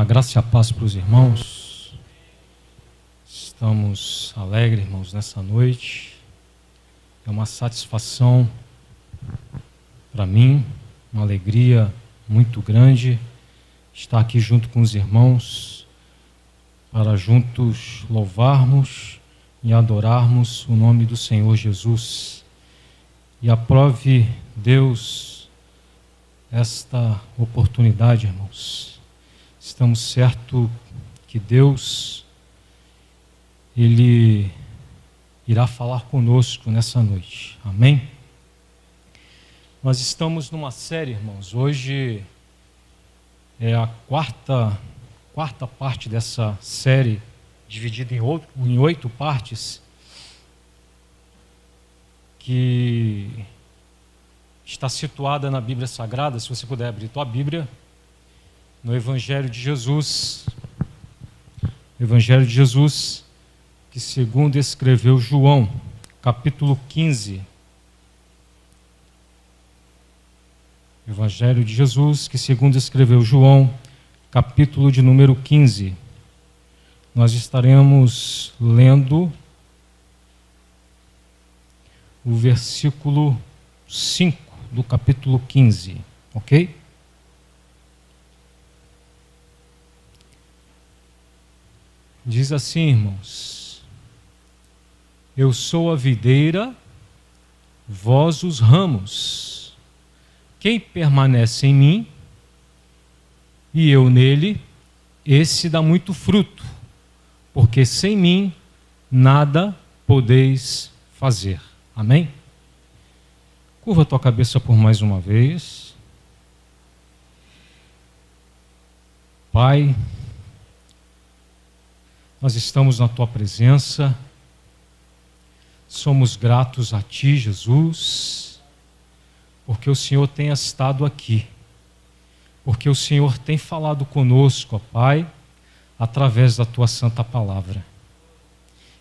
A graça e a paz para os irmãos. Estamos alegres, irmãos, nessa noite. É uma satisfação para mim, uma alegria muito grande estar aqui junto com os irmãos para juntos louvarmos e adorarmos o nome do Senhor Jesus. E aprove Deus esta oportunidade, irmãos. Estamos certos que Deus, Ele irá falar conosco nessa noite. Amém? Nós estamos numa série, irmãos. Hoje é a quarta parte dessa série, dividida em 8 partes, que está situada na Bíblia Sagrada. Se você puder abrir tua Bíblia, no Evangelho de Jesus, que segundo escreveu João, capítulo 15. Evangelho de Jesus, que segundo escreveu João, capítulo de número 15. Nós estaremos lendo o versículo 5 do capítulo 15, ok? Diz assim, irmãos: Eu sou a videira, vós os ramos. Quem permanece em mim e eu nele, esse dá muito fruto, porque sem mim nada podeis fazer. Amém? Curva a tua cabeça por mais uma vez. Pai, nós estamos na tua presença, somos gratos a ti, Jesus, porque o Senhor tem estado aqui, porque o Senhor tem falado conosco, ó Pai, através da tua santa palavra.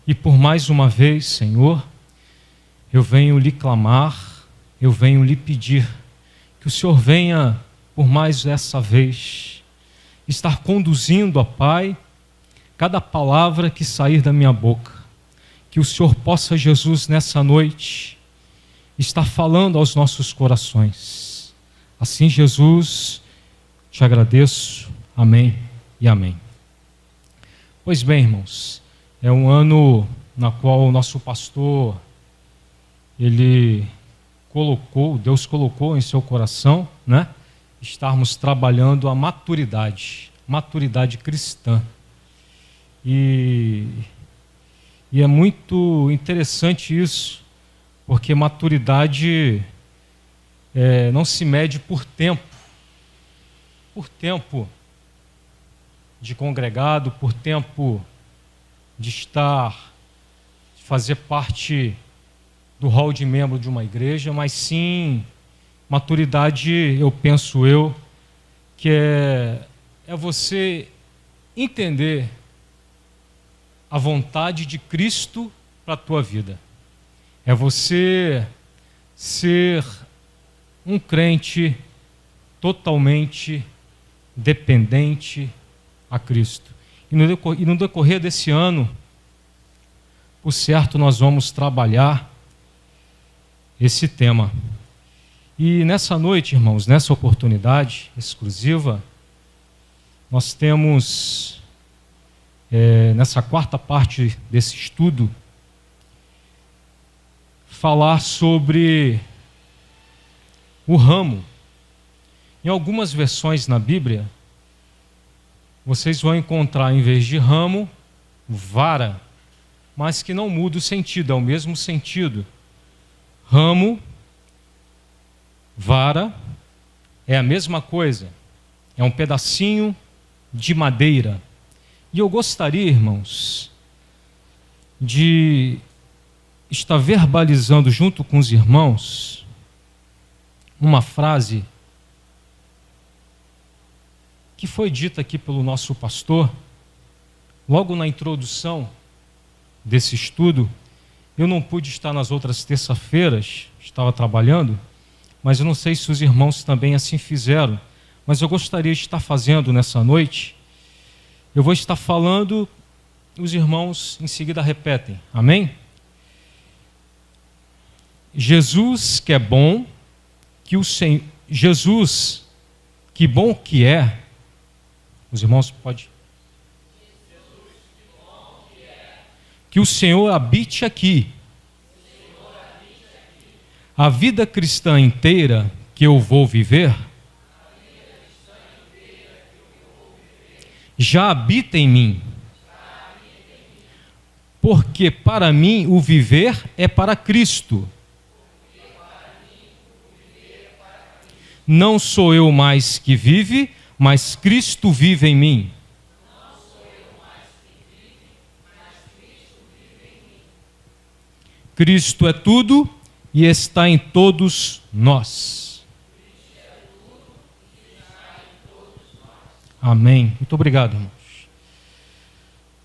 E por mais uma vez, Senhor, eu venho lhe clamar, eu venho lhe pedir que o Senhor venha, por mais essa vez, estar conduzindo, ó Pai, cada palavra que sair da minha boca, que o Senhor possa, Jesus, nessa noite, estar falando aos nossos corações. Assim, Jesus, te agradeço. Amém e amém. Pois bem, irmãos, é um ano na qual o nosso pastor, Deus colocou em seu coração, né, estarmos trabalhando a maturidade cristã. E é muito interessante isso, porque maturidade não se mede por tempo de congregado, por tempo de fazer parte do hall de membro de uma igreja, mas sim, maturidade, eu penso que é você entender a vontade de Cristo para a tua vida. É você ser um crente totalmente dependente a Cristo. E no decorrer desse ano, por certo, nós vamos trabalhar esse tema. E nessa noite, irmãos, nessa oportunidade exclusiva, nós temos, nessa quarta parte desse estudo, falar sobre o ramo. Em algumas versões na Bíblia, vocês vão encontrar, em vez de ramo, vara, mas que não muda o sentido, é o mesmo sentido. Ramo, vara, é a mesma coisa, é um pedacinho de madeira. E eu gostaria, irmãos, de estar verbalizando junto com os irmãos uma frase que foi dita aqui pelo nosso pastor, logo na introdução desse estudo. Eu não pude estar nas outras terça-feiras, estava trabalhando, mas eu não sei se os irmãos também assim fizeram, mas eu gostaria de estar fazendo nessa noite, Eu vou estar falando, os irmãos em seguida repetem. Amém? Jesus que é bom, que o Senhor, Jesus que bom que é, os irmãos podem. Que o Senhor habite aqui. A vida cristã inteira que eu vou viver já habita em mim. Porque para mim o viver é para Cristo. Não sou eu mais que vive, mas Cristo vive em mim. Cristo é tudo e está em todos nós. Amém. Muito obrigado, irmãos.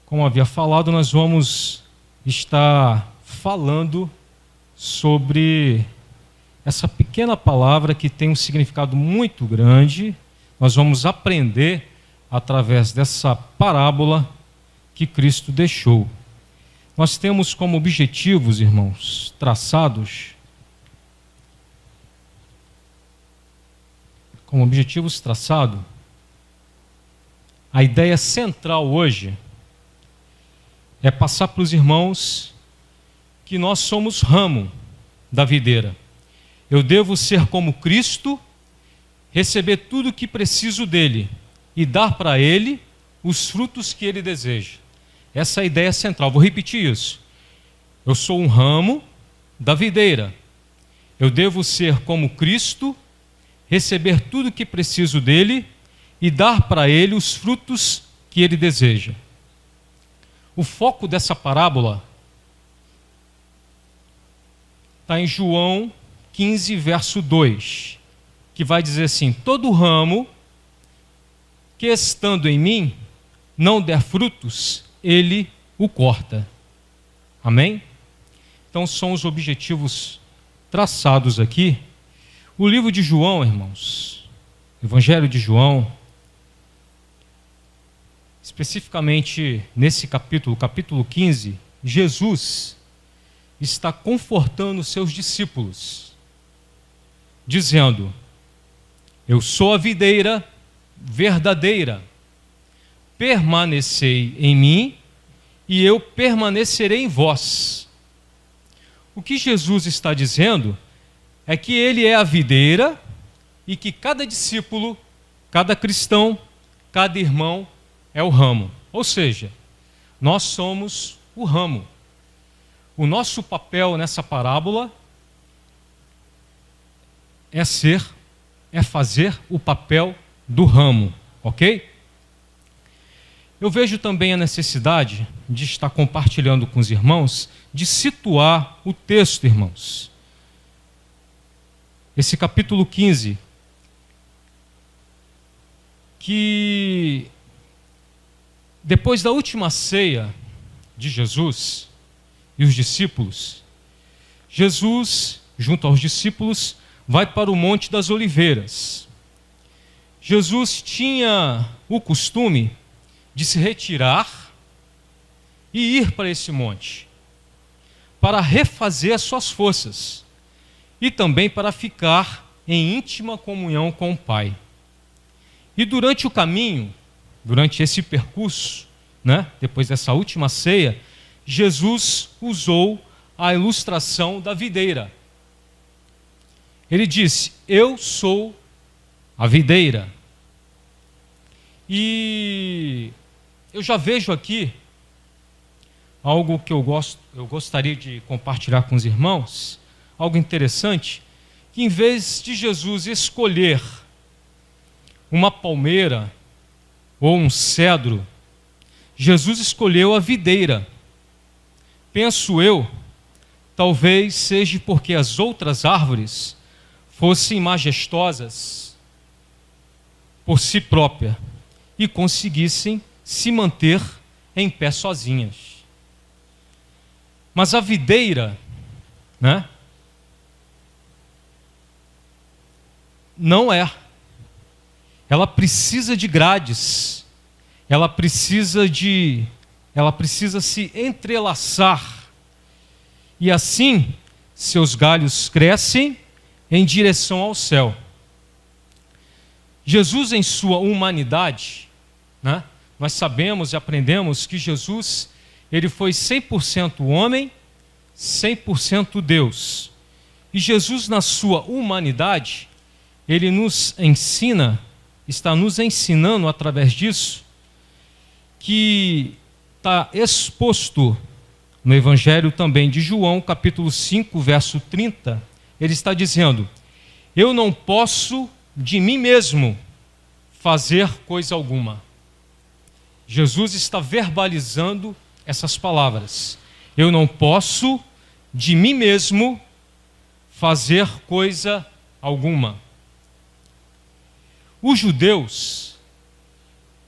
Como havia falado, nós vamos estar falando sobre essa pequena palavra que tem um significado muito grande. Nós vamos aprender através dessa parábola que Cristo deixou. Nós temos como objetivos, irmãos, traçados, a ideia central hoje é passar para os irmãos que nós somos ramo da videira. Eu devo ser como Cristo, receber tudo o que preciso dele e dar para ele os frutos que ele deseja. Essa é a ideia central. Vou repetir isso. Eu sou um ramo da videira. Eu devo ser como Cristo, receber tudo o que preciso dele e dar para ele os frutos que ele deseja. O foco dessa parábola está em João 15, verso 2, que vai dizer assim: todo ramo que estando em mim não der frutos, ele o corta. Amém? Então são os objetivos traçados aqui. O livro de João, irmãos, Evangelho de João, especificamente nesse capítulo, capítulo 15, Jesus está confortando os seus discípulos, dizendo: eu sou a videira verdadeira, permanecei em mim e eu permanecerei em vós. O que Jesus está dizendo é que ele é a videira e que cada discípulo, cada cristão, cada irmão é o ramo. Ou seja, nós somos o ramo. O nosso papel nessa parábola é fazer o papel do ramo, ok? Eu vejo também a necessidade de estar compartilhando com os irmãos, de situar o texto, irmãos. Esse capítulo 15, que depois da última ceia de Jesus e os discípulos, Jesus, junto aos discípulos, vai para o Monte das Oliveiras. Jesus tinha o costume de se retirar e ir para esse monte, para refazer as suas forças e também para ficar em íntima comunhão com o Pai. E durante o caminho, durante esse percurso, depois dessa última ceia, Jesus usou a ilustração da videira. Ele disse: eu sou a videira. E eu já vejo aqui algo que eu gostaria de compartilhar com os irmãos, algo interessante, que em vez de Jesus escolher uma palmeira ou um cedro, Jesus escolheu a videira. Penso eu, talvez seja porque as outras árvores fossem majestosas por si própria e conseguissem se manter em pé sozinhas. Mas a videira, não é. Ela precisa de grades, ela precisa se entrelaçar. E assim, seus galhos crescem em direção ao céu. Jesus, em sua humanidade, né, nós sabemos e aprendemos que Jesus, ele foi 100% homem, 100% Deus. E Jesus, na sua humanidade, ele nos ensina, está nos ensinando através disso, que está exposto no Evangelho também de João, capítulo 5, verso 30, ele está dizendo: eu não posso de mim mesmo fazer coisa alguma. Jesus está verbalizando essas palavras. Eu não posso de mim mesmo fazer coisa alguma. Os judeus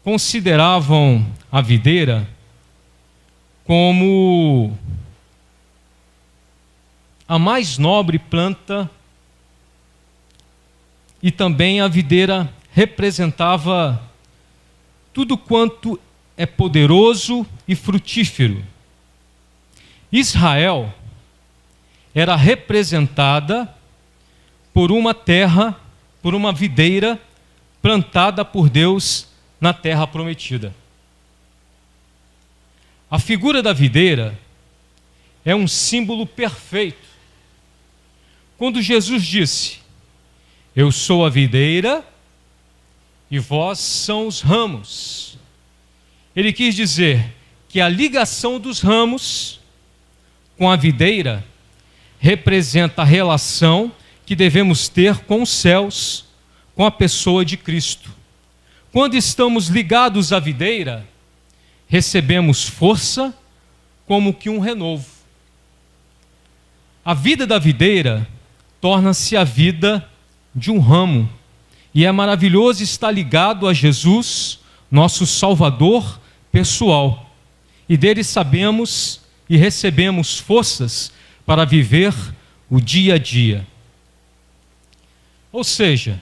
consideravam a videira como a mais nobre planta, e também a videira representava tudo quanto é poderoso e frutífero. Israel era representada por uma terra, por uma videira plantada por Deus na terra prometida. A figura da videira é um símbolo perfeito. Quando Jesus disse: eu sou a videira e vós são os ramos, ele quis dizer que a ligação dos ramos com a videira representa a relação que devemos ter com os céus, com a pessoa de Cristo. Quando estamos ligados à videira, recebemos força como que um renovo. A vida da videira torna-se a vida de um ramo, e é maravilhoso estar ligado a Jesus, nosso Salvador pessoal, e dele sabemos e recebemos forças para viver o dia a dia. Ou seja,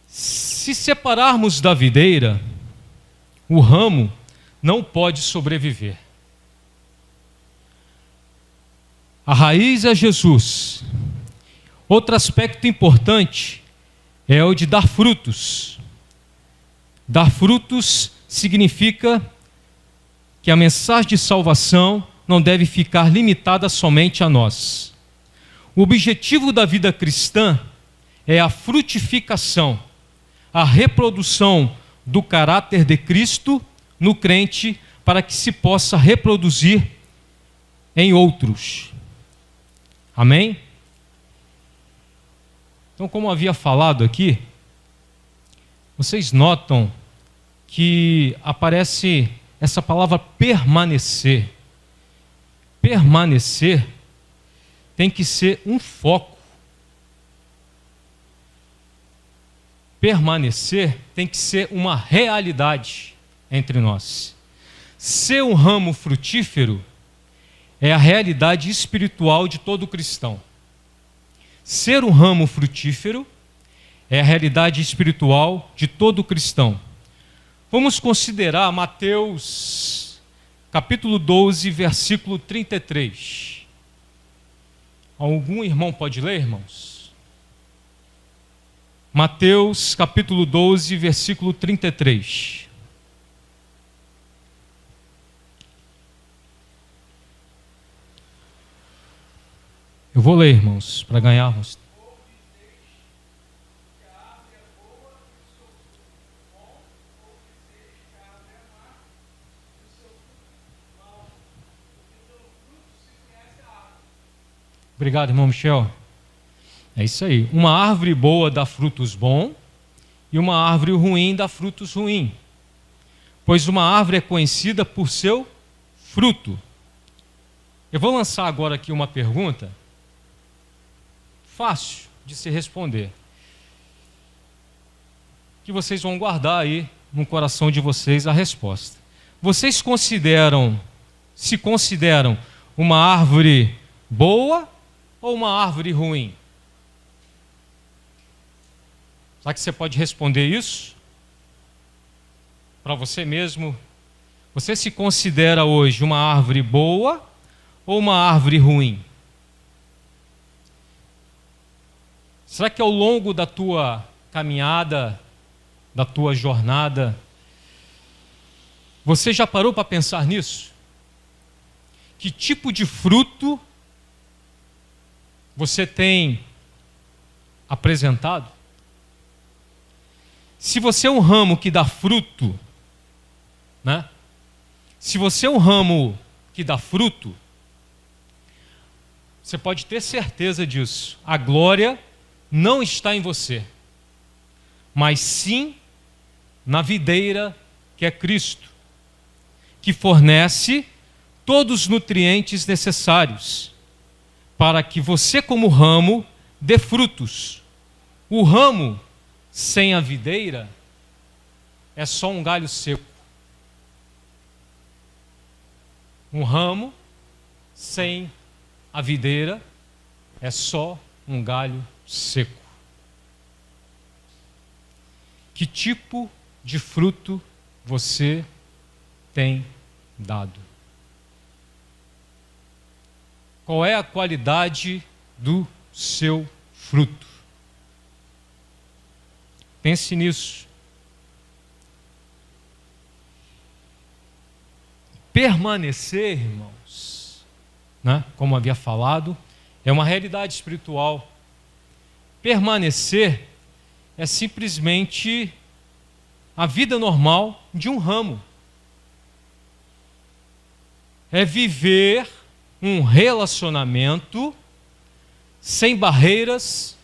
se separarmos da videira, o ramo não pode sobreviver. A raiz é Jesus. Outro aspecto importante é o de dar frutos. Dar frutos significa que a mensagem de salvação não deve ficar limitada somente a nós. O objetivo da vida cristã é a frutificação, a reprodução do caráter de Cristo no crente, para que se possa reproduzir em outros. Amém? Então, como havia falado aqui, vocês notam que aparece essa palavra permanecer. Permanecer tem que ser um foco. Permanecer tem que ser uma realidade entre nós. Ser um ramo frutífero é a realidade espiritual de todo cristão. Ser um ramo frutífero é a realidade espiritual de todo cristão. Vamos considerar Mateus capítulo 12, versículo 33. Algum irmão pode ler, irmãos? Mateus capítulo 12, versículo 33. Eu vou ler, irmãos, para ganharmos. Obrigado, irmão Michel. É isso aí. Uma árvore boa dá frutos bons e uma árvore ruim dá frutos ruins. Pois uma árvore é conhecida por seu fruto. Eu vou lançar agora aqui uma pergunta fácil de se responder, que vocês vão guardar aí no coração de vocês a resposta. Vocês se consideram uma árvore boa ou uma árvore ruim? Será que você pode responder isso? para você mesmo, você se considera hoje uma árvore boa ou uma árvore ruim? Será que ao longo da tua caminhada, da tua jornada, você já parou para pensar nisso? Que tipo de fruto você tem apresentado? Se você é um ramo que dá fruto, né? Se você é um ramo que dá fruto, você pode ter certeza disso. A glória não está em você, mas sim na videira que é Cristo, que fornece todos os nutrientes necessários para que você, como ramo, dê frutos. O ramo sem a videira é só um galho seco. Um ramo sem a videira é só um galho seco. Que tipo de fruto você tem dado? Qual é a qualidade do seu fruto? Pense nisso. Permanecer, irmãos, né, como havia falado, é uma realidade espiritual. Permanecer é simplesmente a vida normal de um ramo. É viver um relacionamento sem barreiras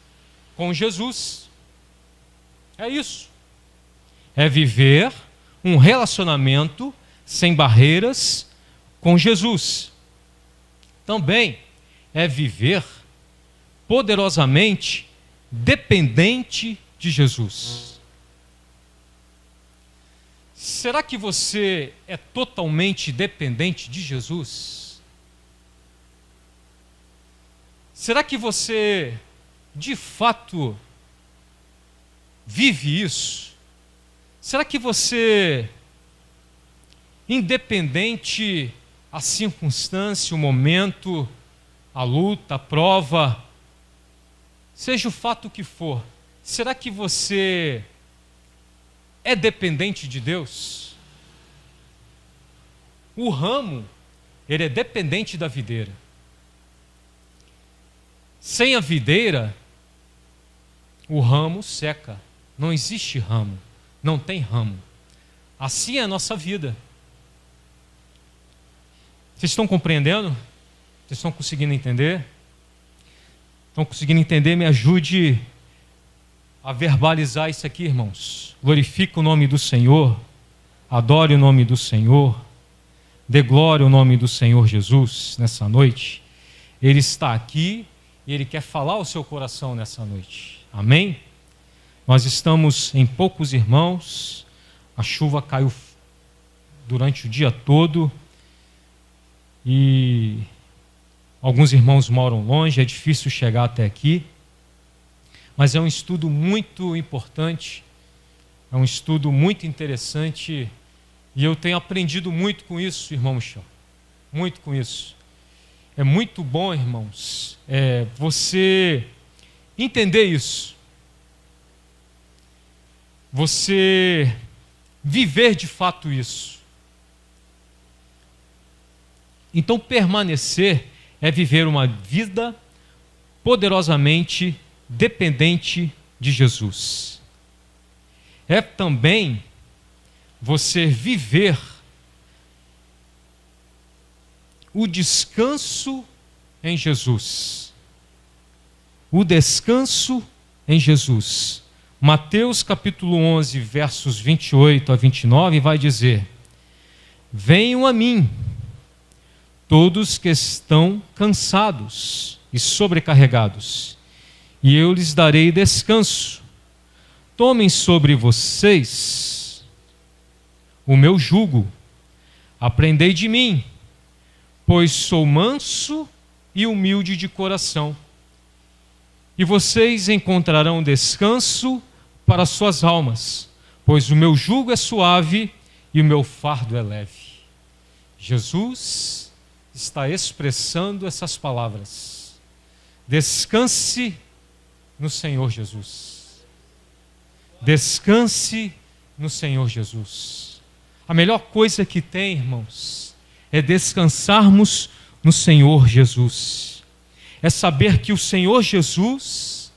com Jesus. É isso. É viver um relacionamento sem barreiras com Jesus. Também é viver poderosamente dependente de Jesus. Será que você é totalmente dependente de Jesus? Será que você, de fato, vive isso? Será que você, independente a circunstância, o momento, a luta, a prova, seja o fato que for, será que você é dependente de Deus? O ramo, ele é dependente da videira. Sem a videira, o ramo seca. Não existe ramo, não tem ramo. Assim é a nossa vida. Vocês estão compreendendo? Vocês estão conseguindo entender? Estão conseguindo entender? Me ajude a verbalizar isso aqui, irmãos. Glorifique o nome do Senhor, adore o nome do Senhor, dê glória ao nome do Senhor Jesus nessa noite. Ele está aqui e Ele quer falar ao seu coração nessa noite. Amém? Nós estamos em poucos irmãos, a chuva caiu durante o dia todo e alguns irmãos moram longe, é difícil chegar até aqui, mas é um estudo muito importante, é um estudo muito interessante e eu tenho aprendido muito com isso, irmão Michel, muito com isso. É muito bom, irmãos, você entender isso, você viver de fato isso. Então, permanecer é viver uma vida poderosamente dependente de Jesus. É também você viver o descanso em Jesus. O descanso em Jesus. Mateus capítulo 11, versos 28 a 29 vai dizer: venham a mim, todos que estão cansados e sobrecarregados, e eu lhes darei descanso. Tomem sobre vocês o meu jugo, aprendei de mim, pois sou manso e humilde de coração, e vocês encontrarão descanso para suas almas, pois o meu jugo é suave e o meu fardo é leve. Jesus está expressando essas palavras. Descanse no Senhor Jesus. Descanse no Senhor Jesus. A melhor coisa que tem, irmãos, é descansarmos no Senhor Jesus. É saber que o Senhor Jesus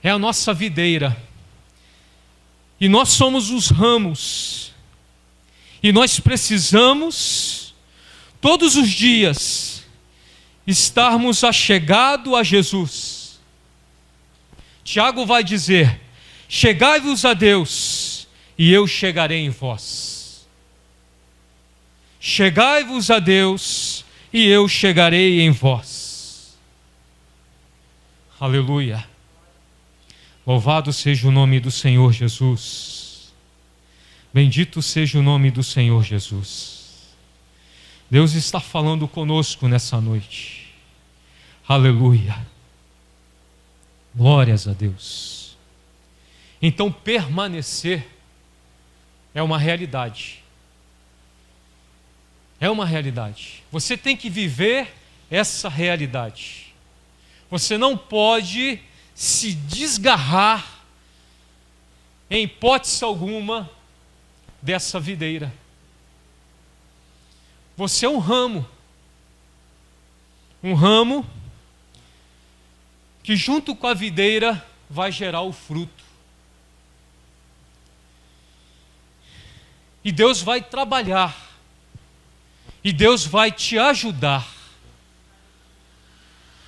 é a nossa videira. E nós somos os ramos. E nós precisamos, todos os dias, estarmos achegados a Jesus. Tiago vai dizer: chegai-vos a Deus, e eu chegarei em vós. Chegai-vos a Deus, e eu chegarei em vós. Aleluia. Louvado seja o nome do Senhor Jesus. Bendito seja o nome do Senhor Jesus. Deus está falando conosco nessa noite. Aleluia. Glórias a Deus. Então, permanecer é uma realidade. É uma realidade. Você tem que viver essa realidade. Você não pode se desgarrar, em hipótese alguma, dessa videira. Você é um ramo que junto com a videira vai gerar o fruto. E Deus vai trabalhar, e Deus vai te ajudar,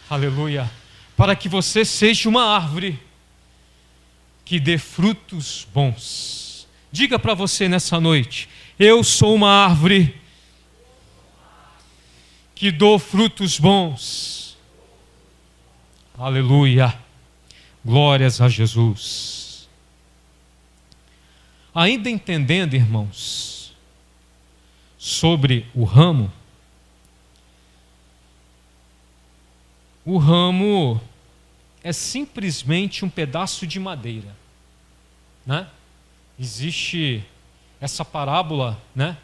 aleluia, para que você seja uma árvore que dê frutos bons. Diga para você nessa noite: eu sou uma árvore que dou frutos bons. Aleluia. Glórias a Jesus. Ainda entendendo, irmãos, sobre o ramo é simplesmente um pedaço de madeira, né? Existe essa parábola, né,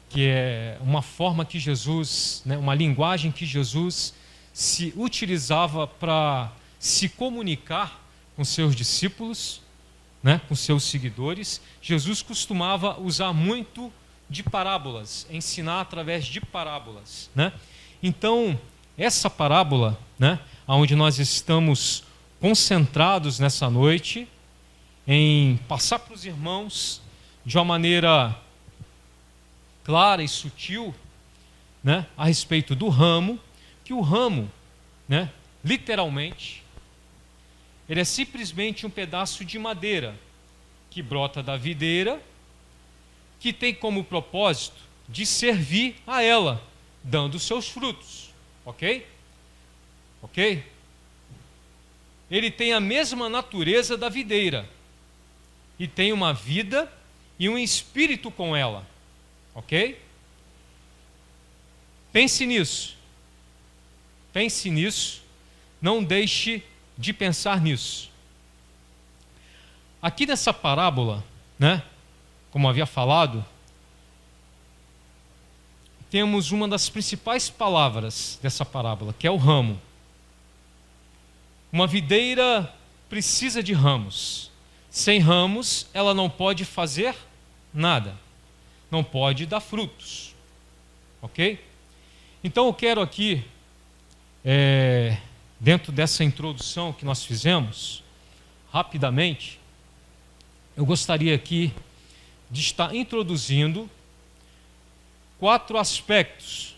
que é uma forma que Jesus, né, uma linguagem que Jesus se utilizava para se comunicar com seus discípulos, né, com seus seguidores. Jesus costumava usar muito de parábolas, ensinar através de parábolas, né? Então, essa parábola, né, onde nós estamos concentrados nessa noite, em passar para os irmãos de uma maneira clara e sutil, né, a respeito do ramo, que o ramo, né, literalmente, ele é simplesmente um pedaço de madeira que brota da videira, que tem como propósito de servir a ela, dando seus frutos, ok? Ok? Ele tem a mesma natureza da videira, e tem uma vida e um espírito com ela, ok? Pense nisso, não deixe de pensar nisso. Aqui nessa parábola, né, como havia falado, temos uma das principais palavras dessa parábola, que é o ramo. Uma videira precisa de ramos. Sem ramos, ela não pode fazer nada. Não pode dar frutos. Ok? Então eu quero aqui, dentro dessa introdução que nós fizemos, rapidamente, eu gostaria aqui de estar introduzindo quatro aspectos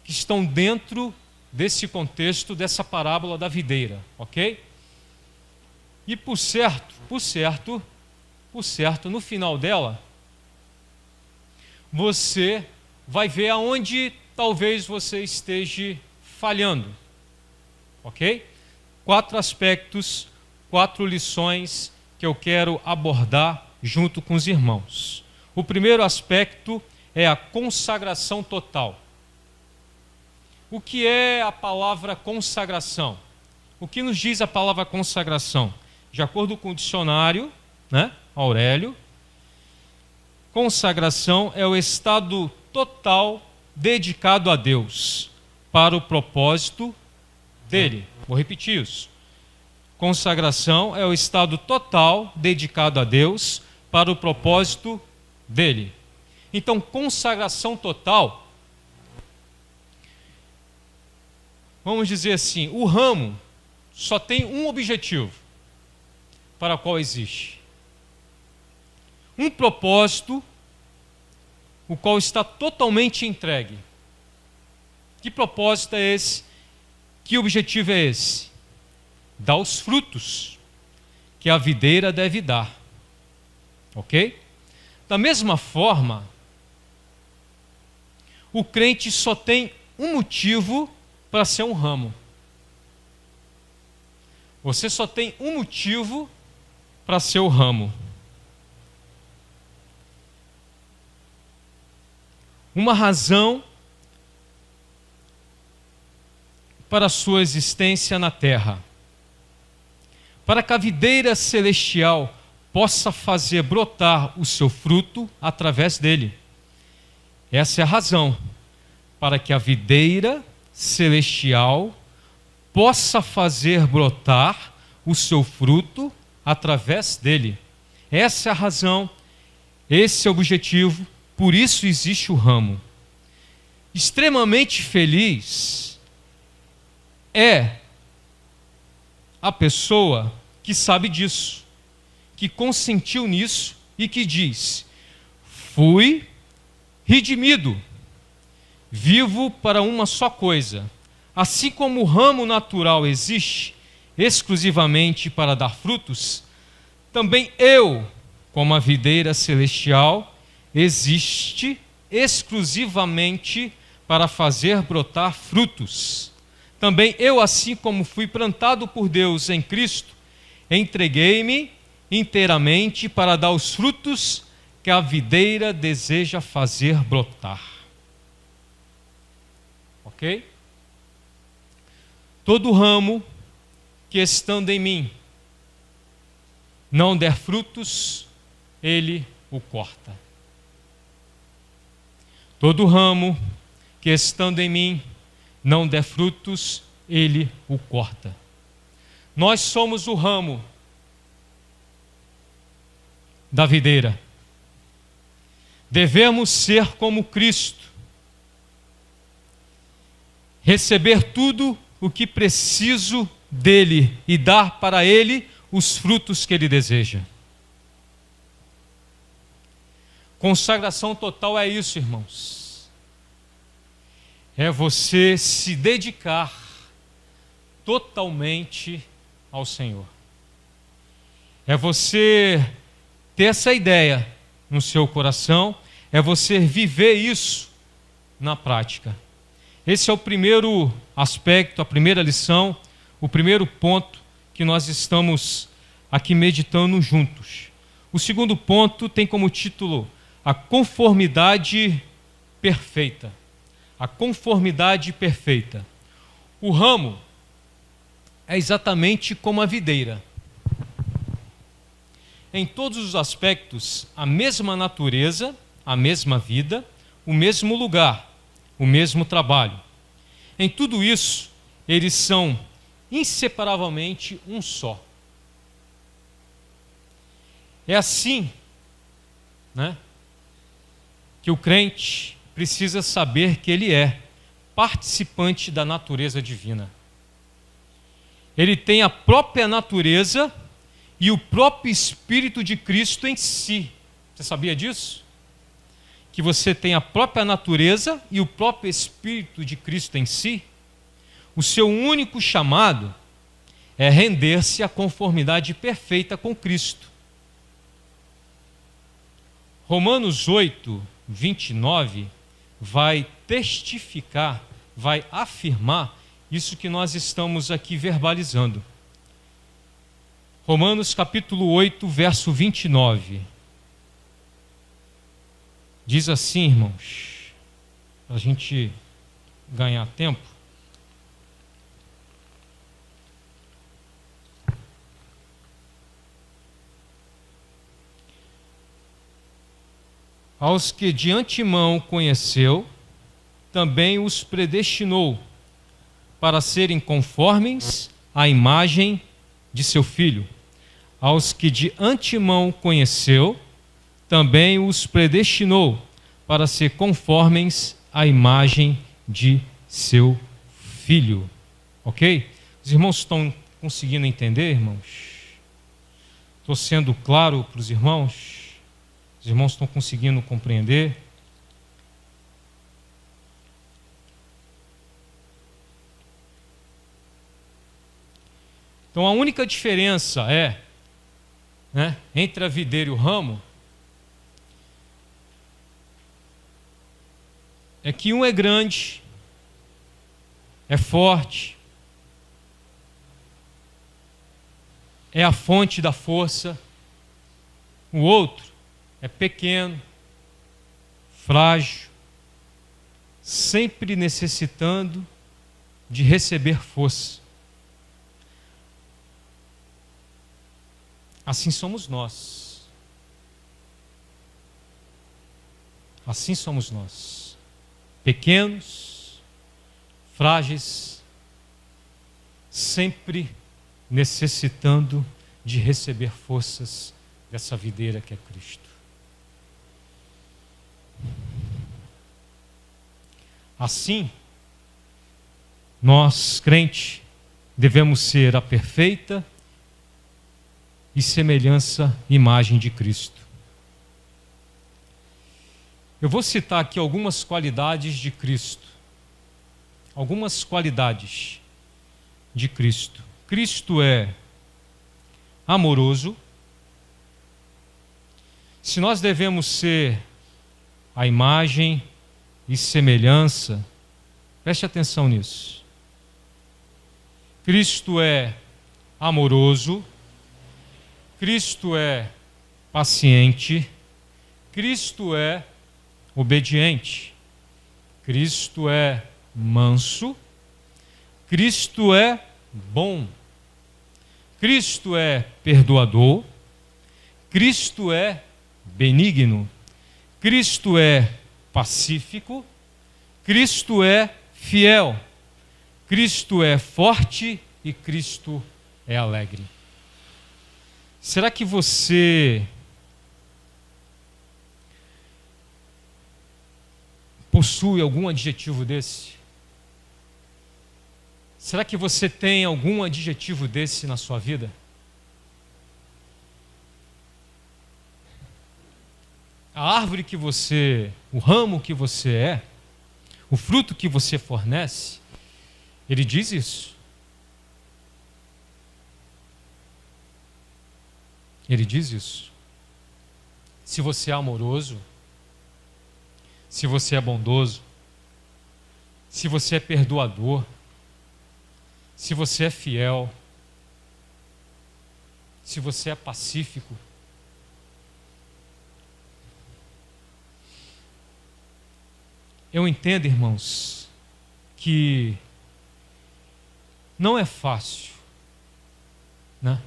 que estão dentro desse contexto, dessa parábola da videira, ok? E por certo, no final dela, você vai ver aonde talvez você esteja falhando, ok? 4 aspectos, 4 lições que eu quero abordar junto com os irmãos. O primeiro aspecto é a consagração total. O que é a palavra consagração? O que nos diz a palavra consagração? De acordo com o dicionário, né, Aurélio, consagração é o estado total dedicado a Deus para o propósito dele. Vou repetir isso. Consagração é o estado total dedicado a Deus para o propósito dele. Então, consagração total, vamos dizer assim, o ramo só tem um objetivo para o qual existe. Um propósito, o qual está totalmente entregue. Que propósito é esse? Que objetivo é esse? Dar os frutos que a videira deve dar. Ok? Da mesma forma, o crente só tem um motivo para ser um ramo. Você só tem um motivo para ser o ramo. Uma razão para a sua existência na terra. Para que a videira celestial possa fazer brotar o seu fruto através dele. Essa é a razão para que a videira celestial possa fazer brotar o seu fruto através dele. Essa é a razão, esse é o objetivo, por isso existe o ramo. Extremamente feliz é a pessoa que sabe disso, que consentiu nisso e que diz: fui redimido, vivo para uma só coisa. Assim como o ramo natural existe exclusivamente para dar frutos, também eu, como a videira celestial, existe exclusivamente para fazer brotar frutos. Também eu, assim como fui plantado por Deus em Cristo, entreguei-me inteiramente para dar os frutos que a videira deseja fazer brotar. Ok? Todo ramo que estando em mim não der frutos, ele o corta. Todo ramo que estando em mim não der frutos, ele o corta. Nós somos o ramo da videira. Devemos ser como Cristo, receber tudo o que preciso dele e dar para ele os frutos que ele deseja. Consagração total é isso, irmãos. É você se dedicar totalmente ao Senhor. É você ter essa ideia no seu coração, é você viver isso na prática. Esse é o primeiro aspecto, a primeira lição, o primeiro ponto que nós estamos aqui meditando juntos. O segundo ponto tem como título a conformidade perfeita. A conformidade perfeita. O ramo é exatamente como a videira. Em todos os aspectos, a mesma natureza, a mesma vida, o mesmo lugar, o mesmo trabalho. Em tudo isso, eles são inseparavelmente um só. É assim, né, que o crente precisa saber que ele é participante da natureza divina. Ele tem a própria natureza e o próprio Espírito de Cristo em si. Você sabia disso? Que você tem a própria natureza e o próprio Espírito de Cristo em si? O seu único chamado é render-se à conformidade perfeita com Cristo. Romanos 8, 29 vai testificar, vai afirmar isso que nós estamos aqui verbalizando. Romanos capítulo 8, verso 29. Diz assim, irmãos, para a gente ganhar tempo. Aos que de antemão conheceu, também os predestinou para serem conformes à imagem de seu Filho. Aos que de antemão conheceu, também os predestinou para ser conformes à imagem de seu Filho. Ok? Os irmãos estão conseguindo entender, irmãos? Estou sendo claro para os irmãos? Os irmãos estão conseguindo compreender? Então a única diferença entre a videira e o ramo é que um é grande, é forte, é a fonte da força, o outro é pequeno, frágil, sempre necessitando de receber força. Assim somos nós. Assim somos nós. Pequenos, frágeis, sempre necessitando de receber forças dessa videira que é Cristo. Assim, nós, crentes, devemos ser a perfeita e semelhança, imagem de Cristo. Eu vou citar aqui algumas qualidades de Cristo. Algumas qualidades de Cristo. Cristo é amoroso. Se nós devemos ser a imagem e semelhança, preste atenção nisso. Cristo é amoroso, Cristo é paciente, Cristo é obediente, Cristo é manso, Cristo é bom, Cristo é perdoador, Cristo é benigno, Cristo é pacífico, Cristo é fiel, Cristo é forte e Cristo é alegre. Será que você possui algum adjetivo desse? Será que você tem algum adjetivo desse na sua vida? A árvore que você, o ramo que você é, o fruto que você fornece, ele diz isso. Ele diz isso. Se você é amoroso, se você é bondoso, se você é perdoador, se você é fiel, se você é pacífico, eu entendo, irmãos, que não é fácil, né,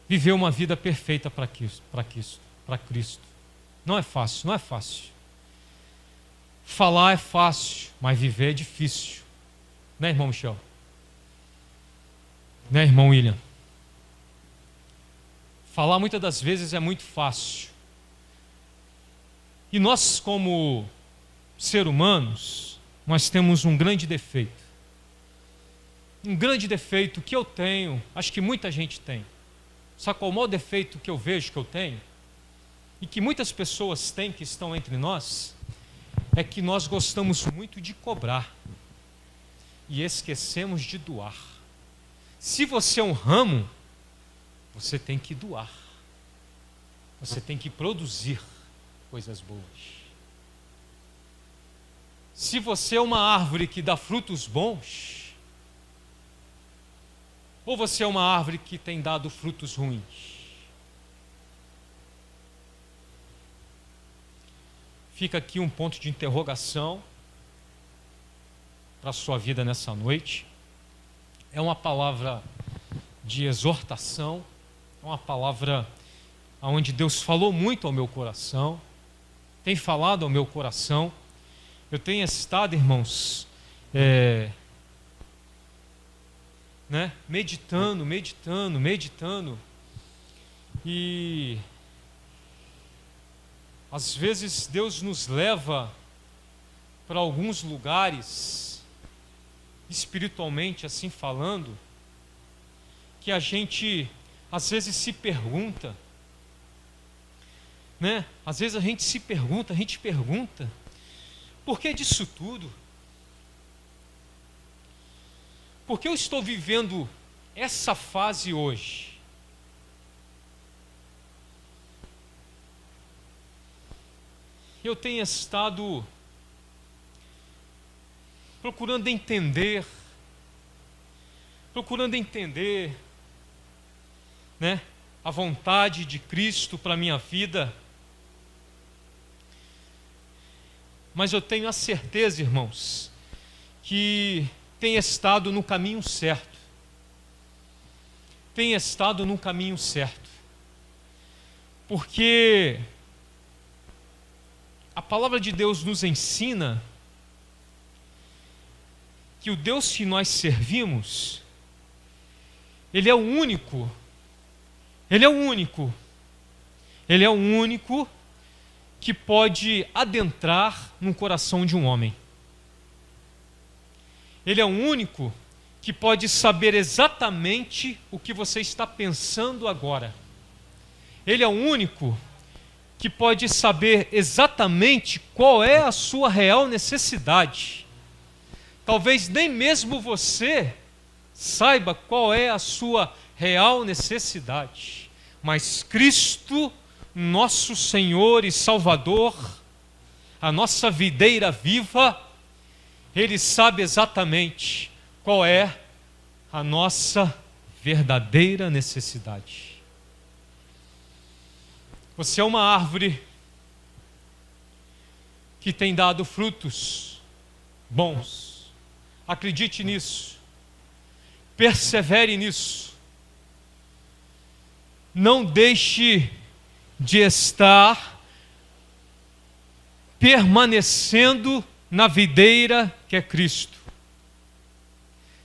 viver uma vida perfeita para Cristo. Não é fácil, não é fácil. Falar é fácil, mas viver é difícil. Né, irmão Michel? Né, irmão William? Falar muitas das vezes é muito fácil. E nós, como seres humanos, nós temos um grande defeito. Um grande defeito que eu tenho, acho que muita gente tem. Sabe qual é o maior defeito que eu vejo que eu tenho? E que muitas pessoas têm que estão entre nós? É que nós gostamos muito de cobrar e esquecemos de doar. Se você é um ramo, você tem que doar. Você tem que produzir coisas boas. Se você é uma árvore que dá frutos bons, ou você é uma árvore que tem dado frutos ruins? Fica aqui um ponto de interrogação para a sua vida nessa noite. É uma palavra de exortação, é uma palavra onde Deus falou muito ao meu coração. tem falado ao meu coração. Eu tenho estado, irmãos, meditando. E às vezes Deus nos leva para alguns lugares, espiritualmente assim falando, que a gente às vezes se pergunta, Às vezes a gente pergunta, por que disso tudo? Por que eu estou vivendo essa fase hoje? Eu tenho estado procurando entender, a vontade de Cristo para a minha vida. Mas eu tenho a certeza, irmãos, que tenho estado no caminho certo. Porque a palavra de Deus nos ensina que o Deus que nós servimos, Ele é o único que pode adentrar no coração de um homem. Ele é o único que pode saber exatamente o que você está pensando agora. Ele é o único que pode saber exatamente qual é a sua real necessidade. Talvez nem mesmo você saiba qual é a sua real necessidade, mas Cristo, nosso Senhor e Salvador, a nossa videira viva, Ele sabe exatamente qual é a nossa verdadeira necessidade. Você é uma árvore que tem dado frutos bons. Acredite nisso. Persevere nisso. Não deixe de estar permanecendo na videira que é Cristo.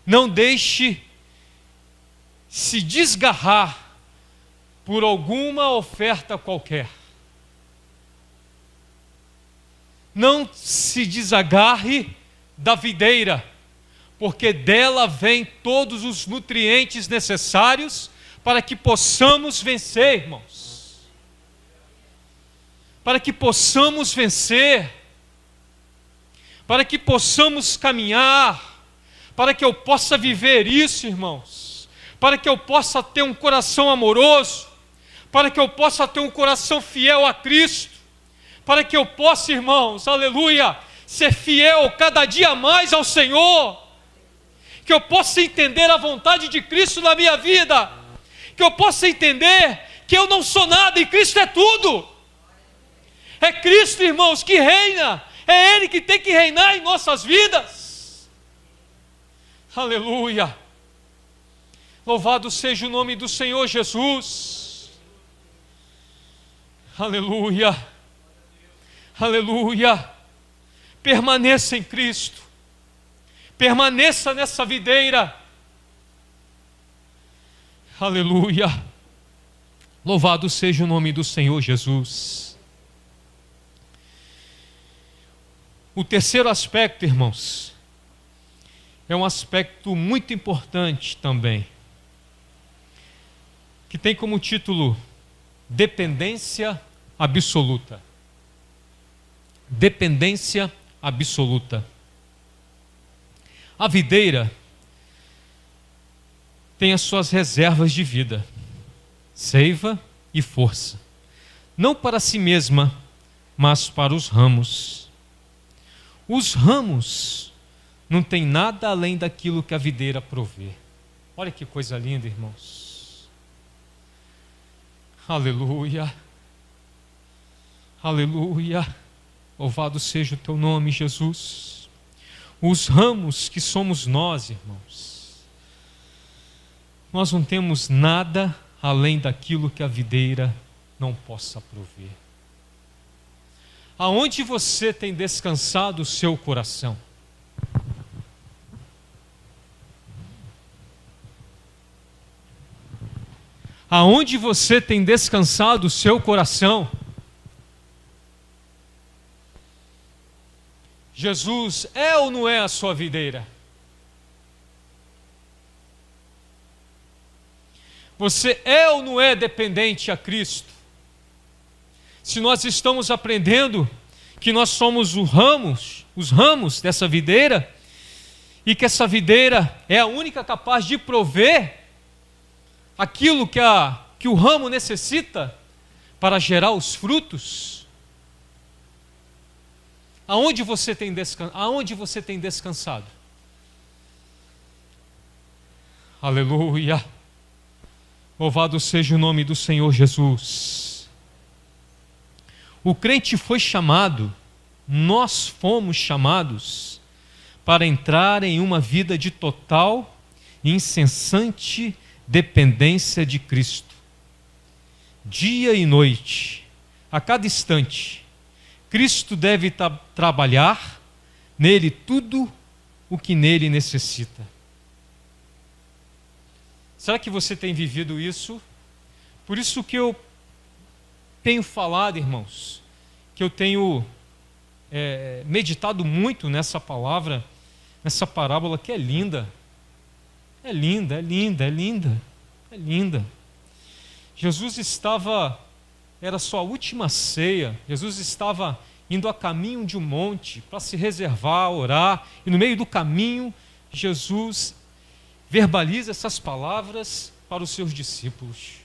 Não deixe se desgarrar por alguma oferta qualquer. Não se desagarre da videira, porque dela vêm todos os nutrientes necessários para que possamos vencer, irmãos. Para que possamos vencer, para que possamos caminhar, para que eu possa viver isso, irmãos, para que eu possa ter um coração amoroso, para que eu possa ter um coração fiel a Cristo, para que eu possa, irmãos, aleluia, ser fiel cada dia mais ao Senhor, que eu possa entender a vontade de Cristo na minha vida, que eu possa entender que eu não sou nada e Cristo é tudo. É Cristo, irmãos, que reina, é Ele que tem que reinar em nossas vidas. Aleluia. Louvado seja o nome do Senhor Jesus. Aleluia. Aleluia. Permaneça em Cristo. Permaneça nessa videira. Aleluia. Louvado seja o nome do Senhor Jesus. O terceiro aspecto, irmãos, é um aspecto muito importante também, que tem como título dependência absoluta. Dependência absoluta. A videira tem as suas reservas de vida, seiva e força, não para si mesma, mas para os ramos. Os ramos não têm nada além daquilo que a videira provê. Olha que coisa linda, irmãos. Aleluia. Aleluia. Louvado seja o teu nome, Jesus. Os ramos que somos nós, irmãos, nós não temos nada além daquilo que a videira não possa prover. Aonde você tem descansado o seu coração? Aonde você tem descansado o seu coração? Jesus é ou não é a sua videira? Você é ou não é dependente a Cristo? Se nós estamos aprendendo que nós somos os ramos dessa videira, e que essa videira é a única capaz de prover aquilo que o ramo necessita para gerar os frutos, aonde você tem descansado? Aleluia! Louvado seja o nome do Senhor Jesus. O crente foi chamado, nós fomos chamados para entrar em uma vida de total e incessante dependência de Cristo. Dia e noite, a cada instante, Cristo deve trabalhar nele tudo o que nele necessita. Será que você tem vivido isso? Por isso que eu tenho falado, irmãos, que eu tenho meditado muito nessa palavra, nessa parábola que é linda. É linda, é linda, é linda, é linda. Era sua última ceia, Jesus estava indo a caminho de um monte para se reservar, orar, e no meio do caminho, Jesus verbaliza essas palavras para os seus discípulos.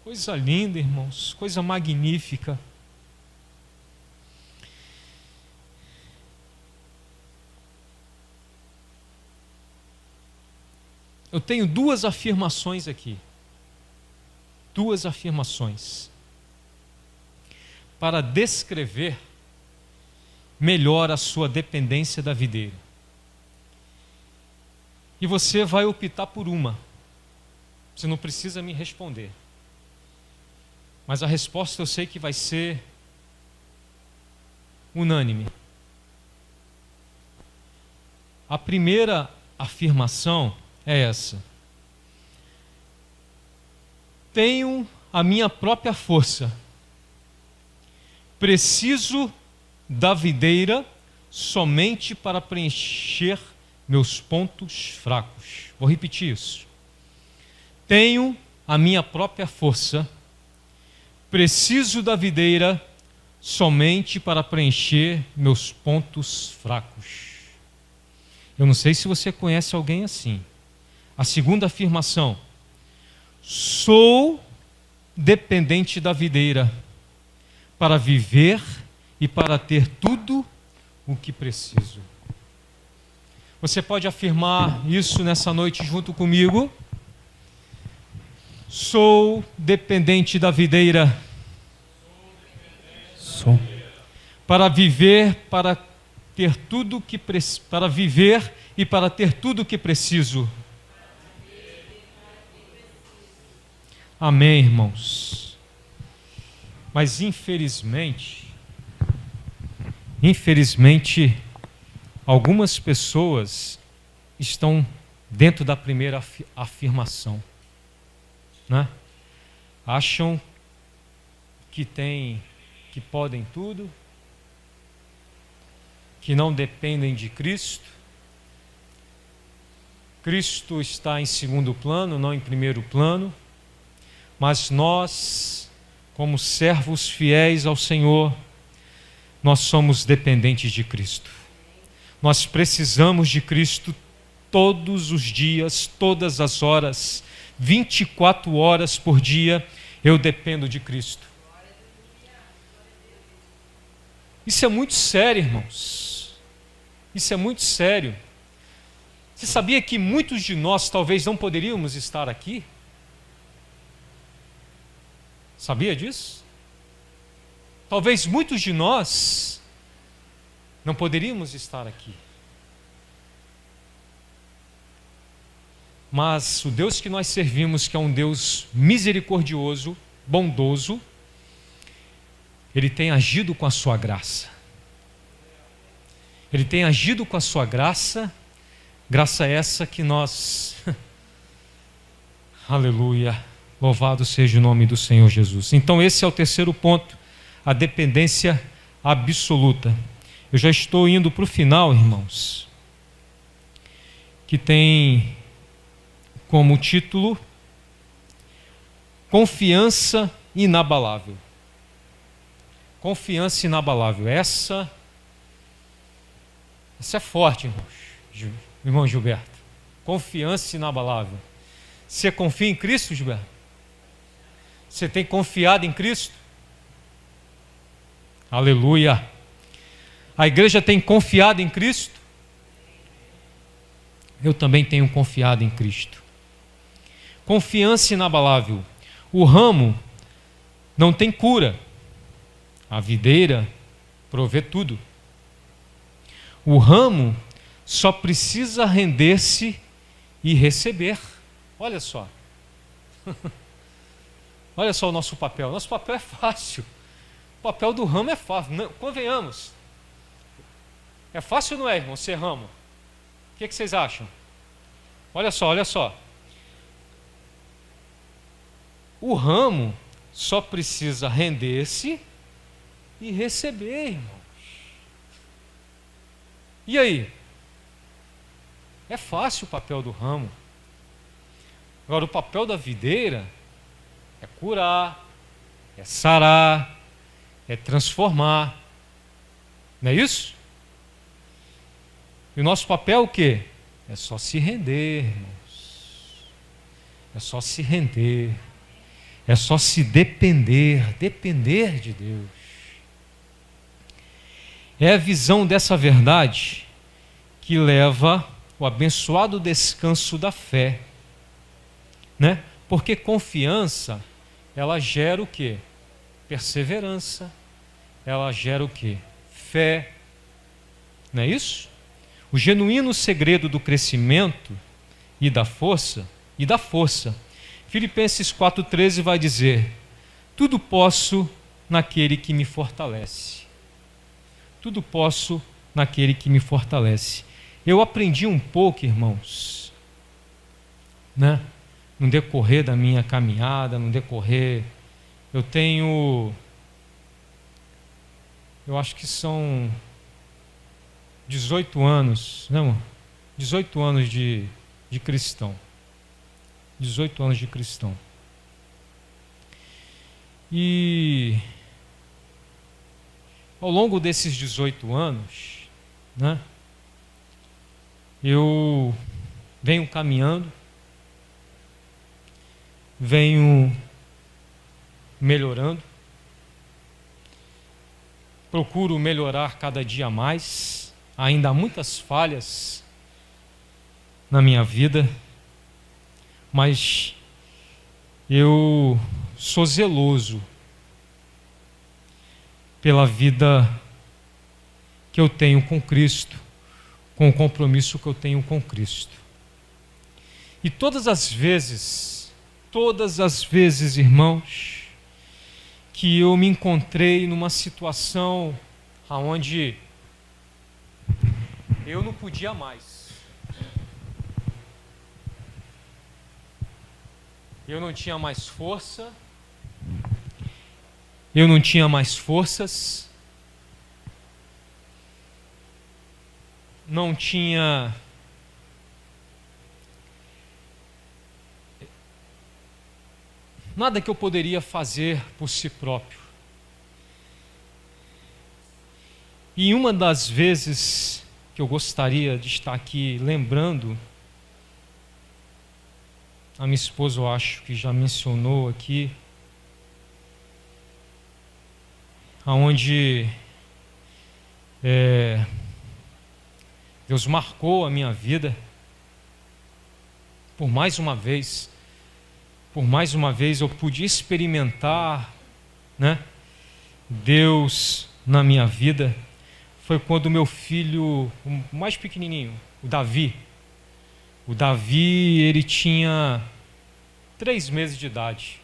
Coisa linda, irmãos, coisa magnífica. Eu tenho duas afirmações aqui. Duas afirmações para descrever melhor a sua dependência da videira. E você vai optar por uma. Você não precisa me responder. Mas a resposta eu sei que vai ser unânime. A primeira afirmação é essa: tenho a minha própria força, preciso da videira somente para preencher meus pontos fracos. Vou repetir isso. Tenho a minha própria força, preciso da videira somente para preencher meus pontos fracos. Eu não sei se você conhece alguém assim. A segunda afirmação: sou dependente da videira para viver e para ter tudo o que preciso. Você pode afirmar isso nessa noite junto comigo? Sou dependente da videira. Sou. Para viver, para ter tudo que para viver e para ter tudo o que preciso. Amém, irmãos. Mas infelizmente, algumas pessoas estão dentro da primeira afirmação, né? Acham que podem tudo, que não dependem de Cristo. Cristo está em segundo plano, não em primeiro plano. Mas nós, como servos fiéis ao Senhor, nós somos dependentes de Cristo. Nós precisamos de Cristo todos os dias, todas as horas, 24 horas por dia, eu dependo de Cristo. Isso é muito sério, irmãos. Isso é muito sério. Você sabia que muitos de nós talvez não poderíamos estar aqui? Sabia disso? Talvez muitos de nós não poderíamos estar aqui. Mas o Deus que nós servimos, que é um Deus misericordioso, bondoso, Ele tem agido com a sua graça. Ele tem agido com a sua graça, graça essa que nós... Aleluia, louvado seja o nome do Senhor Jesus. Então esse é o terceiro ponto, a dependência absoluta. Eu já estou indo para o final, irmãos, que tem como título Confiança inabalável. Confiança inabalável. Essa é forte, irmãos. Irmão Gilberto. Confiança inabalável. Você confia em Cristo, Gilberto? Você tem confiado em Cristo? Aleluia. A igreja tem confiado em Cristo? Eu também tenho confiado em Cristo. Confiança inabalável. O ramo não tem cura. A videira provê tudo. O ramo só precisa render-se e receber. Olha só. Olha só o nosso papel. Nosso papel é fácil. O papel do ramo é fácil. Não, convenhamos. É fácil ou não é, irmão, ser ramo? O que vocês acham? Olha só, olha só. O ramo só precisa render-se e receber, irmãos. E aí? É fácil o papel do ramo. Agora, o papel da videira é curar, é sarar, é transformar. Não é isso? E o nosso papel o quê? É só se render, irmãos. É só se render. É só se depender de Deus. É a visão dessa verdade que leva o abençoado descanso da fé, né? Porque confiança, ela gera o quê? Perseverança. Ela gera o quê? Fé. Não é isso? O genuíno segredo do crescimento e da força, Filipenses 4,13 vai dizer: tudo posso naquele que me fortalece. Tudo posso naquele que me fortalece. Eu aprendi um pouco, irmãos, né? No decorrer da minha caminhada, eu acho que são 18 anos, né, irmão? 18 anos de cristão. 18 anos de cristão. E ao longo desses 18 anos, né, eu venho caminhando, venho melhorando, procuro melhorar cada dia mais. Ainda há muitas falhas na minha vida, mas eu sou zeloso pela vida que eu tenho com Cristo, com o compromisso que eu tenho com Cristo. E todas as vezes, irmãos, que eu me encontrei numa situação onde eu não podia mais, eu não tinha mais força, eu não tinha mais forças, não tinha nada que eu poderia fazer por si próprio. E uma das vezes que eu gostaria de estar aqui lembrando, a minha esposa, eu acho que já mencionou aqui, aonde Deus marcou a minha vida por mais uma vez eu pude experimentar, né, Deus na minha vida. Foi quando meu filho, o mais pequenininho, o Davi, ele tinha 3 meses de idade.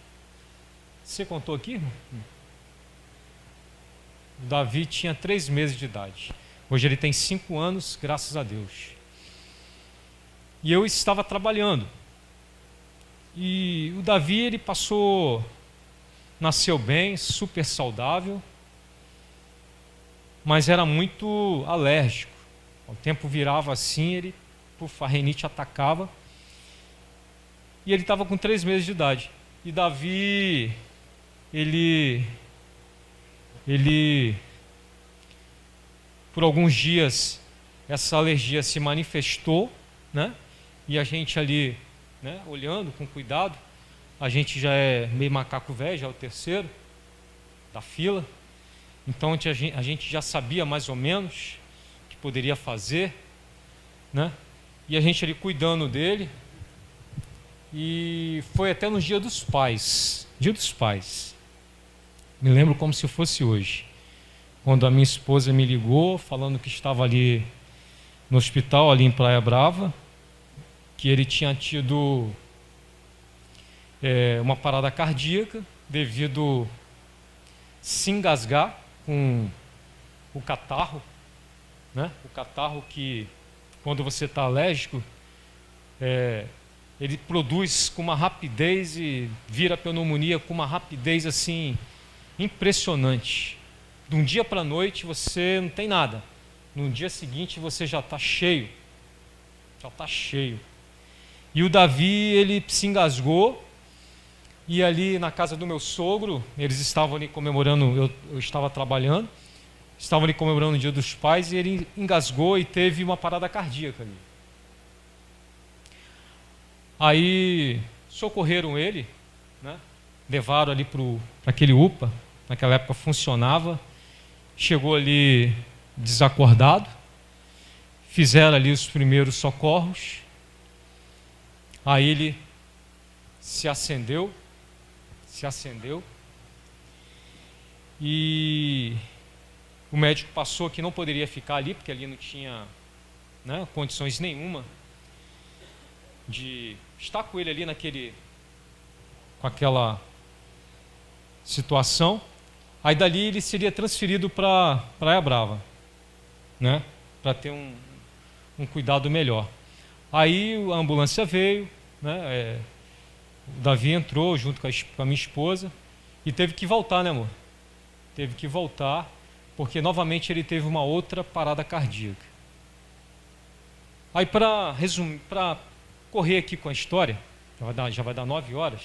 Você contou aqui? O Davi tinha 3 meses de idade. Hoje ele tem 5 anos, graças a Deus. E eu estava trabalhando. E o Davi, ele nasceu bem, super saudável, mas era muito alérgico. O tempo virava assim, a rinite atacava. E ele estava com 3 meses de idade. E Davi, ele por alguns dias, essa alergia se manifestou, né? E a gente ali, né, olhando com cuidado, a gente já é meio macaco velho, já é o terceiro da fila. Então a gente já sabia mais ou menos o que poderia fazer, né? E a gente ali cuidando dele. E foi até no Dia dos Pais. Dia dos Pais. Me lembro como se fosse hoje. Quando a minha esposa me ligou, falando que estava ali no hospital, ali em Praia Brava, que ele tinha tido uma parada cardíaca devido se engasgar com o catarro, né? O catarro que, quando você está alérgico, ele produz com uma rapidez e vira pneumonia com uma rapidez assim impressionante. De um dia para a noite você não tem nada. No dia seguinte você já está cheio. Já está cheio. E o Davi, ele se engasgou. E ali na casa do meu sogro, eles estavam ali comemorando, eu estava trabalhando, estavam ali comemorando o Dia dos Pais, e ele engasgou e teve uma parada cardíaca ali. Aí socorreram ele, né? Levaram ali para aquele UPA, naquela época funcionava, chegou ali desacordado, fizeram ali os primeiros socorros, aí ele se acendeu, e o médico passou que não poderia ficar ali, porque ali não tinha, né, condições nenhuma de estar com ele ali com aquela situação. Aí dali ele seria transferido para Praia Brava, né, para ter um cuidado melhor. Aí a ambulância veio, né, o Davi entrou junto com a minha esposa e teve que voltar, né, amor? Teve que voltar, porque novamente ele teve uma outra parada cardíaca. Aí para correr aqui com a história, já vai dar 9 horas,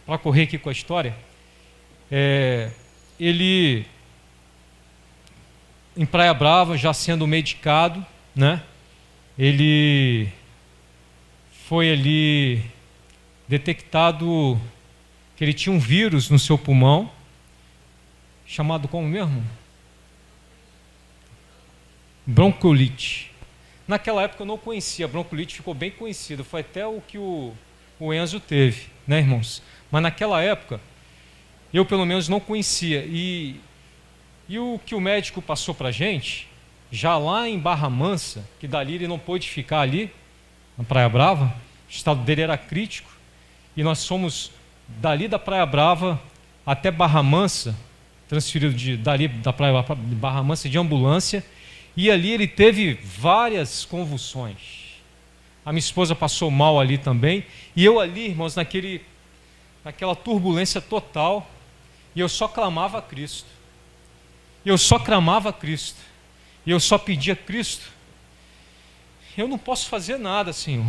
para correr aqui com a história, ele, em Praia Brava, já sendo medicado, né, ele foi ali detectado que ele tinha um vírus no seu pulmão, chamado como mesmo? Bronquiolite. Naquela época eu não conhecia, a bronquiolite ficou bem conhecida, foi até o que o Enzo teve, né, irmãos? Mas naquela época, eu pelo menos não conhecia, e o que o médico passou para a gente, já lá em Barra Mansa, que dali ele não pôde ficar ali, na Praia Brava, o estado dele era crítico, e nós fomos dali da Praia Brava até Barra Mansa, transferido dali da Praia de Barra Mansa de ambulância, e ali ele teve várias convulsões. A minha esposa passou mal ali também, e eu ali, irmãos, naquela turbulência total, e eu só clamava a Cristo. Eu só clamava a Cristo. E eu só pedia a Cristo. Eu não posso fazer nada, Senhor.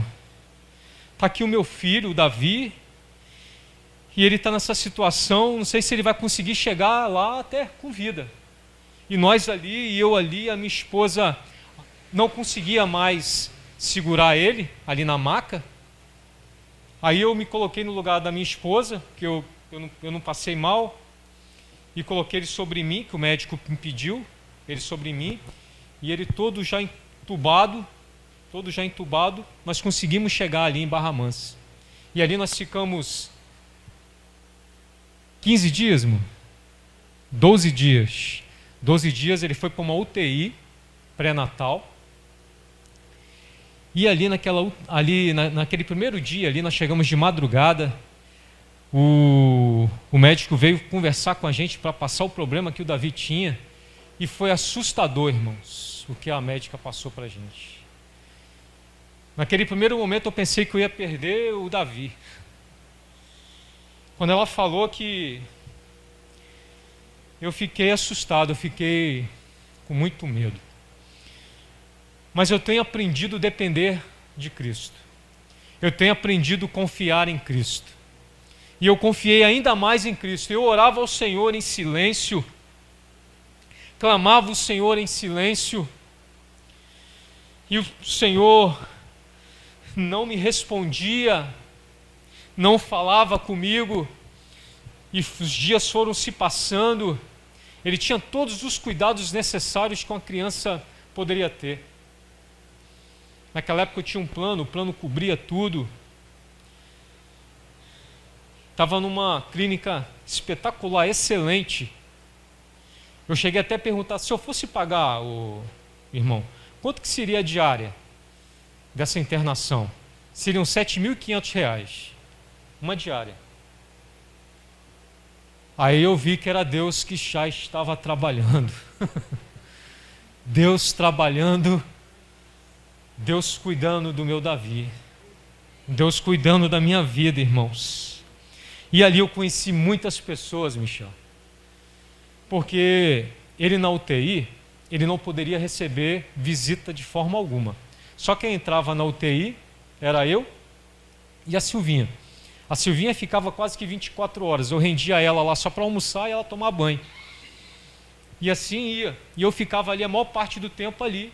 Está aqui o meu filho, o Davi, e ele está nessa situação, não sei se ele vai conseguir chegar lá até com vida. E nós ali, e eu ali, a minha esposa não conseguia mais segurar ele ali na maca. Aí eu me coloquei no lugar da minha esposa, que eu não passei mal, e coloquei ele sobre mim, que o médico me pediu, ele sobre mim, e ele todo já entubado, nós conseguimos chegar ali em Barra Mansa. E ali nós ficamos 15 dias, irmão? 12 dias. 12 dias ele foi para uma UTI pré-natal. E ali naquele primeiro dia, ali nós chegamos de madrugada. O médico veio conversar com a gente para passar o problema que o Davi tinha. E foi assustador, irmãos, o que a médica passou para a gente. Naquele primeiro momento eu pensei que eu ia perder o Davi. Quando ela falou que eu fiquei assustado, eu fiquei com muito medo. Mas eu tenho aprendido a depender de Cristo. Eu tenho aprendido a confiar em Cristo. E eu confiei ainda mais em Cristo. Eu orava ao Senhor em silêncio, clamava o Senhor em silêncio, e o Senhor não me respondia, não falava comigo, e os dias foram se passando. Ele tinha todos os cuidados necessários que uma criança poderia ter. Naquela época eu tinha um plano, o plano cobria tudo. Estava numa clínica espetacular, excelente. Eu cheguei até a perguntar, se eu fosse pagar, irmão, quanto que seria a diária dessa internação? Seriam R$ 7.500, uma diária. Aí eu vi que era Deus que já estava trabalhando. Deus trabalhando, Deus cuidando do meu Davi, Deus cuidando da minha vida, irmãos. E ali eu conheci muitas pessoas, Michel. Porque ele na UTI, ele não poderia receber visita de forma alguma. Só quem entrava na UTI era eu e a Silvinha. A Silvinha ficava quase que 24 horas. Eu rendia ela lá só para almoçar e ela tomar banho. E assim ia. E eu ficava ali a maior parte do tempo ali,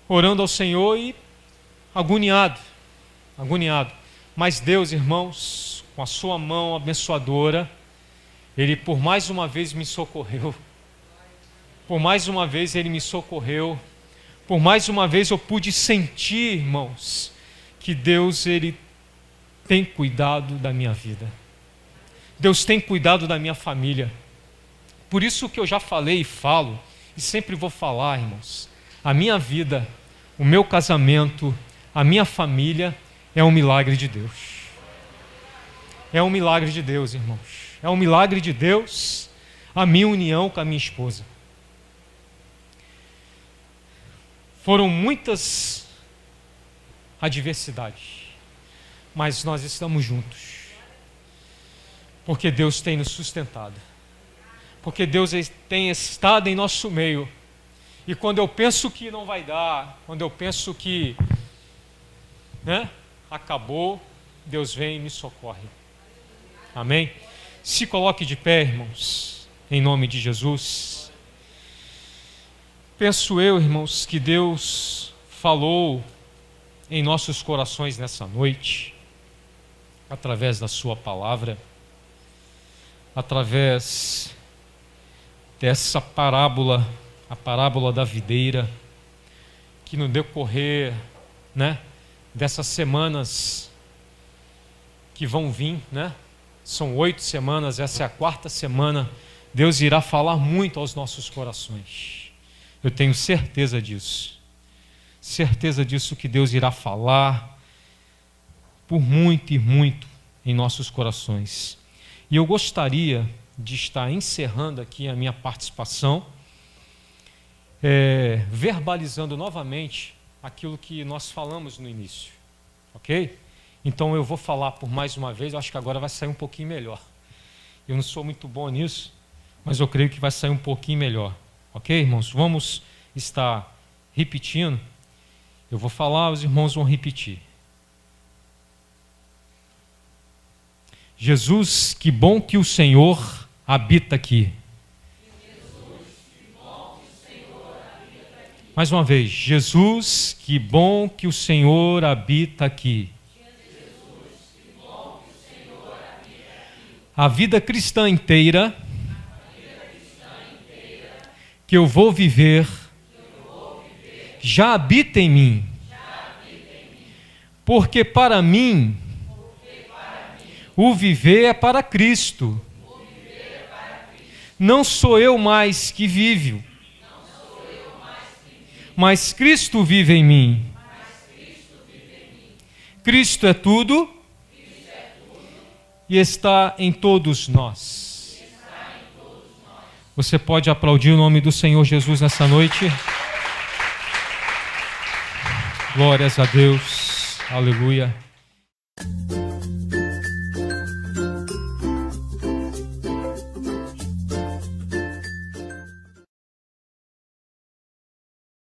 orando ao Senhor e agoniado. Mas Deus, irmãos, com a sua mão abençoadora, Ele por mais uma vez me socorreu. Por mais uma vez Ele me socorreu. Por mais uma vez eu pude sentir, irmãos, que Deus, Ele tem cuidado da minha vida. Deus tem cuidado da minha família. Por isso que eu já falei e falo, e sempre vou falar, irmãos, a minha vida, o meu casamento, a minha família é um milagre de Deus. É um milagre de Deus, irmãos. É um milagre de Deus a minha união com a minha esposa. Foram muitas adversidades, mas nós estamos juntos. Porque Deus tem nos sustentado. Porque Deus tem estado em nosso meio. E quando eu penso que não vai dar, quando eu penso que acabou, Deus vem e me socorre. Amém? Se coloque de pé, irmãos, em nome de Jesus. Penso eu, irmãos, que Deus falou em nossos corações nessa noite, através da sua palavra, através dessa parábola, a parábola da videira, que no decorrer, dessas semanas que vão vir, são 8 semanas, essa é a 4ª semana, Deus irá falar muito aos nossos corações. Eu tenho certeza disso. Certeza disso, que Deus irá falar por muito e muito em nossos corações. E eu gostaria de estar encerrando aqui a minha participação, verbalizando novamente aquilo que nós falamos no início. Ok? Então eu vou falar por mais uma vez, eu acho que agora vai sair um pouquinho melhor. Eu não sou muito bom nisso, mas eu creio que vai sair um pouquinho melhor. Ok, irmãos? Vamos estar repetindo. Eu vou falar, os irmãos vão repetir. Jesus, que bom que o Senhor habita aqui. Mais uma vez. Jesus, que bom que o Senhor habita aqui. A vida cristã inteira que eu vou viver já habita em mim. Porque para mim o viver é para Cristo. Não sou eu mais que vivo, mas Cristo vive em mim. Cristo é tudo e está em todos nós. Você pode aplaudir o nome do Senhor Jesus nessa noite? Glórias a Deus. Aleluia.